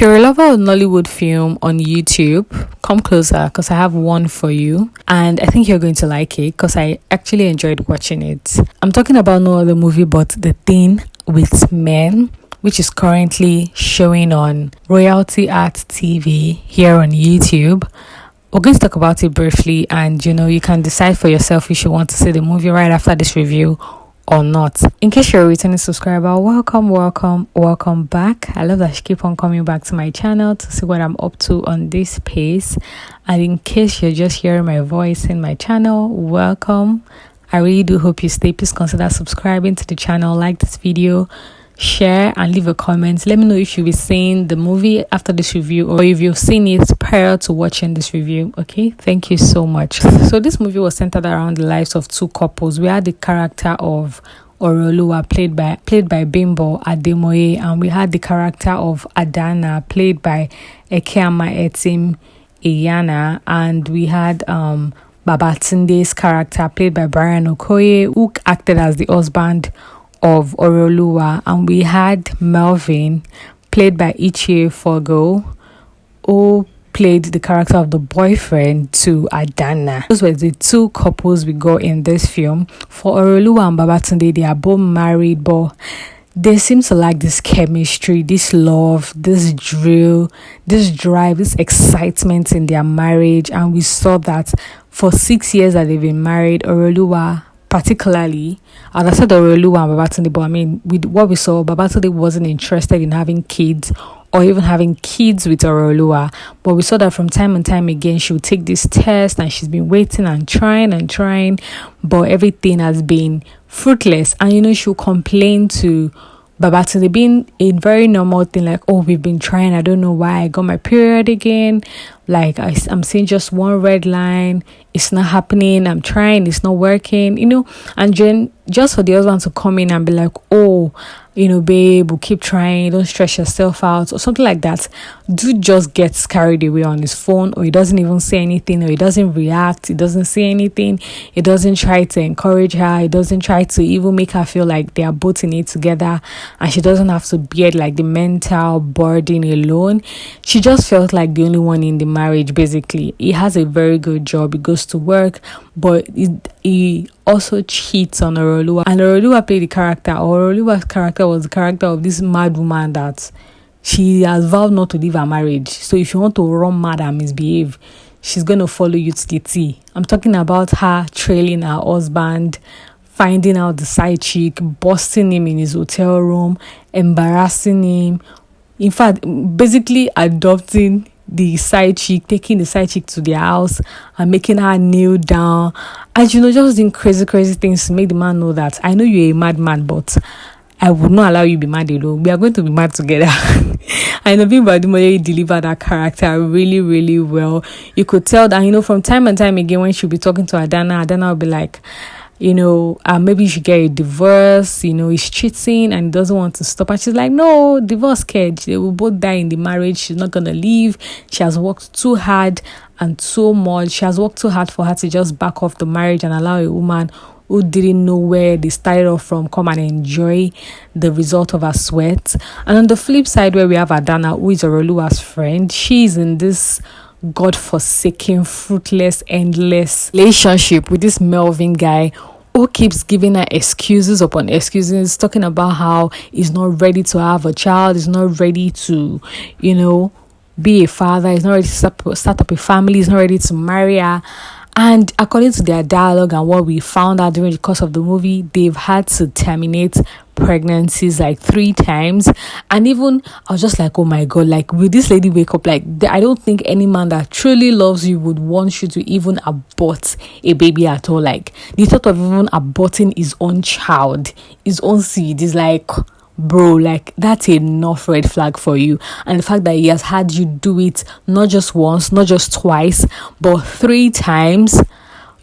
If you're a lover of Nollywood film on YouTube, come closer because I have one for you. And I think you're going to like it because I actually enjoyed watching it. I'm talking about no other movie but The Thing with Men, which is currently showing on Royalty Art TV here on YouTube. We're going to talk about it briefly, and you can decide for yourself if you want to see the movie right after this review or not. In case you're a returning subscriber, welcome back. I love that you keep on coming back to my channel to see what I'm up to on this pace. And in case you're just hearing my voice in my channel, welcome. I really do hope you stay. Please consider subscribing to the channel, like this video, share, and leave a comment. Let me know if you'll be seeing the movie after this review or if you've seen it prior to watching this review. Okay, thank you so much. So this movie was centered around the lives of two couples. We had the character of Oruola played by BIMBO Ademoye, and we had the character of Adanna played by EKAMMA ETIM-INYANG, and we had Babatunde's character played by BRYANOKOYE, who acted as the husband of Oruola, and we had Melvin played by Ichie, who played the character of the boyfriend to Adanna. Those were the two couples we got in this film. For Oruola and Babatunde, they are both married, but they seem to like this chemistry, this love, this drill, this drive, this excitement in their marriage. And we saw that for 6 years that they've been married. Oruola particularly, as I said, Oruola and Babatunde, but I mean, with what we saw, Babatunde wasn't interested in having kids or even having kids with Oruola, but we saw that from time and time again she would take this test, and she's been waiting and trying, but everything has been fruitless. And she'll complain to Babatunde, being a very normal thing, like, oh, we've been trying, I don't know why I got my period again, like I'm seeing just one red line, it's not happening, I'm trying, it's not working, and then just for the husband to come in and be like, oh, babe, we'll keep trying, don't stress yourself out or something like that. Dude just gets carried away on his phone, or he doesn't even say anything, or he doesn't react, he doesn't say anything, he doesn't try to encourage her, he doesn't try to even make her feel like they are both in it together and she doesn't have to bear like the mental burden alone. She just felt like the only one in the marriage. Basically, he has a very good job, he goes to work, but he also cheats on Oruola. And Oruola played the character. Oruola's character was the character of this mad woman that she has vowed not to leave her marriage. So if you want to run mad and misbehave, she's going to follow you to the T. I'm talking about her trailing her husband, finding out the side chick, busting him in his hotel room, embarrassing him. In fact, basically adopting the side chick, taking the side chick to their house and making her kneel down, and just doing crazy things to make the man know that I know you're a madman, but I would not allow you to be mad alone. We are going to be mad together. I know BIMBO ADEMOYE delivered that character really well. You could tell that, from time and time again, when she'll be talking to Adanna will be like, maybe you should get a divorce, he's cheating and he doesn't want to stop. And she's like, no, divorce, kid. They will both die in the marriage. She's not going to leave. She has worked too hard and so much. She has worked too hard for her to just back off the marriage and allow a woman who didn't know where they started off from come and enjoy the result of her sweat. And on the flip side, where we have Adanna, who is Oruola's friend, she's in this godforsaken, fruitless, endless relationship with this Melvin guy who keeps giving her excuses upon excuses, talking about how he's not ready to have a child, he's not ready to, be a father, he's not ready to start up a family, he's not ready to marry her. And according to their dialogue and what we found out during the course of the movie, they've had to terminate pregnancies like 3 times. And even I was just like, oh my god, like, will this lady wake up? Like, I don't think any man that truly loves you would want you to even abort a baby at all. Like, the thought of even aborting his own child, his own seed, is like, bro, like, that's enough red flag for you. And the fact that he has had you do it not just once, not just twice, but 3 times.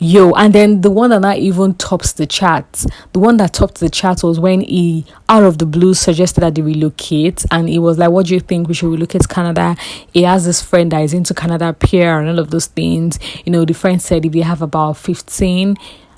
And then the one that not even tops the charts, the one that topped the chart was when he, out of the blue, suggested that they relocate. And he was like, what do you think, we should relocate to Canada? He has this friend that is into Canada, Pierre, and all of those things. The friend said if they have about 15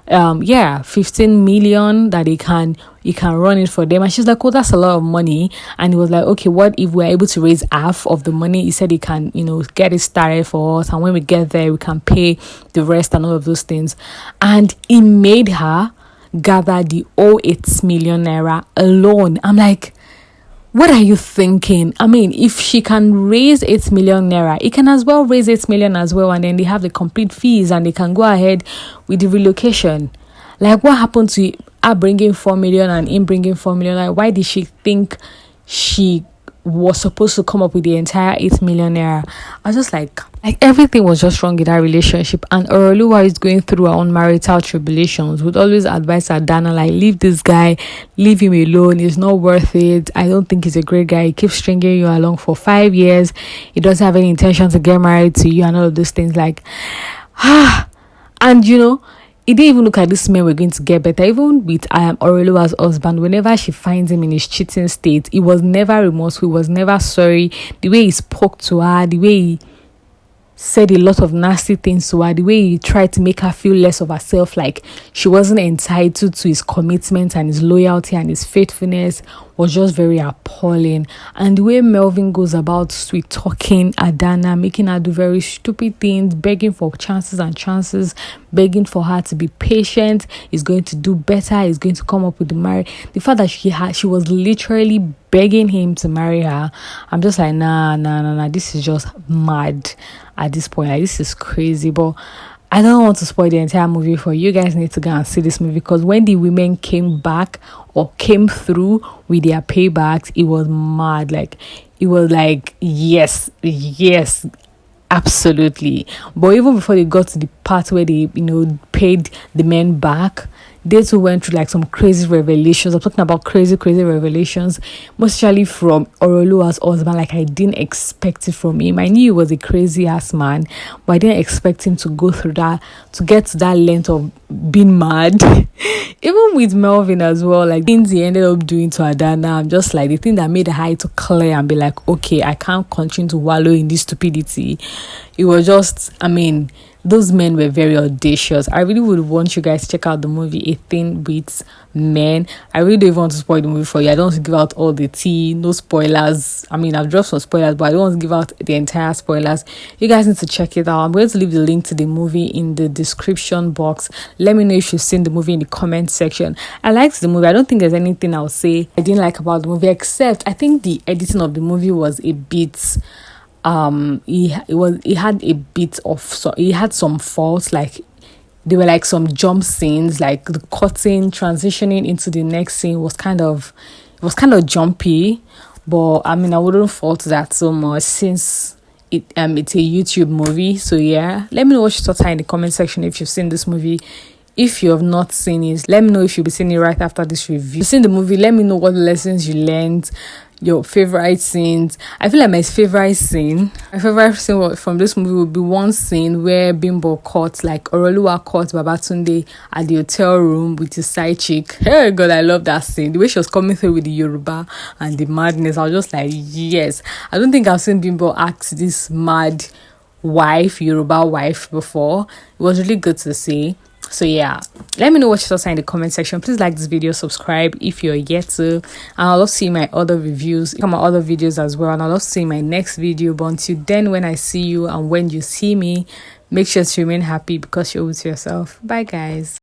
yeah, 15 million that he can run it for them. And she's like, oh, that's a lot of money. And he was like, okay, what if we're able to raise half of the money? He said he can, get it started for us, and when we get there we can pay the rest and all of those things. And he made her gather the 8 million naira alone. I'm like, what are you thinking? I mean, if she can raise 8 million naira, he can as well raise 8 million as well, and then they have the complete fees and they can go ahead with the relocation. Like, what happened to her bringing 4 million and him bringing 4 million? Like, why did she think she was supposed to come up with the entire 8 million naira? I was just like everything was just wrong in that relationship. And Oruola is going through her own marital tribulations, would always advise Adanna, like, leave this guy, leave him alone, he's not worth it. I don't think he's a great guy. He keeps stringing you along for 5 years. He doesn't have any intention to get married to you and all of those things. Like, and he didn't even look at this man we're going to get better. Even with Oruola's husband, whenever she finds him in his cheating state, he was never remorseful, he was never sorry. The way he spoke to her, the way he said a lot of nasty things to her, the way he tried to make her feel less of herself, like she wasn't entitled to his commitment and his loyalty and his faithfulness, was just very appalling. And the way Melvin goes about sweet talking Adanna, making her do very stupid things, begging for chances and chances, begging for her to be patient, is going to do better, is going to come up with the marriage. The fact that she was literally begging him to marry her, I'm just like, nah, this is just mad at this point. Like, this is crazy. But I don't want to spoil the entire movie for you. You guys need to go and see this movie, because when the women came back or came through with their paybacks, it was mad. Like, it was like, yes, absolutely. But even before they got to the part where they paid the men back, they too went through like some crazy revelations. I'm talking about crazy revelations, mostly from Oruola's husband. Like, I didn't expect it from him. I knew he was a crazy ass man, but I didn't expect him to go through that, to get to that length of being mad. Even with Melvin as well, like things he ended up doing to Adanna, I'm just like, the thing that made her to clear and be like, okay, I can't continue to wallow in this stupidity. It was just, I mean, those men were very audacious. I really would want you guys to check out the movie A Thing Beats Men. I really don't even want to spoil the movie for you. I don't want to give out all the tea, no spoilers. I mean, I've dropped some spoilers, but I don't want to give out the entire spoilers. You guys need to check it out. I'm going to leave the link to the movie in the description box. Let me know if you've seen the movie in the comment section. I liked the movie. I don't think there's anything I'll say I didn't like about the movie, except I think the editing of the movie was a bit he had a bit of, so he had some faults. Like, there were like some jump scenes, like the cutting, transitioning into the next scene was kind of jumpy. But I mean, I wouldn't fault that so much, since it's a YouTube movie. So yeah, let me know what you thought in the comment section if you've seen this movie. If you have not seen it, let me know if you'll be seeing it right after this review. If you've seen the movie, let me know what lessons you learned, your favorite scenes. I feel like my favorite scene from this movie would be one scene where Bimbo caught, like Oruola caught Babatunde at the hotel room with his side chick. Hey God, I love that scene. The way she was coming through with the Yoruba and the madness, I was just like, yes. I don't think I've seen Bimbo act this mad Yoruba wife before. It was really good to see. So yeah, let me know what you thought in the comment section. Please like this video, subscribe if you're yet to, and I'll love seeing my other reviews, my other videos as well, and I'll love seeing my next video. But until then, when I see you and when you see me, make sure to remain happy, because you're with yourself. Bye guys.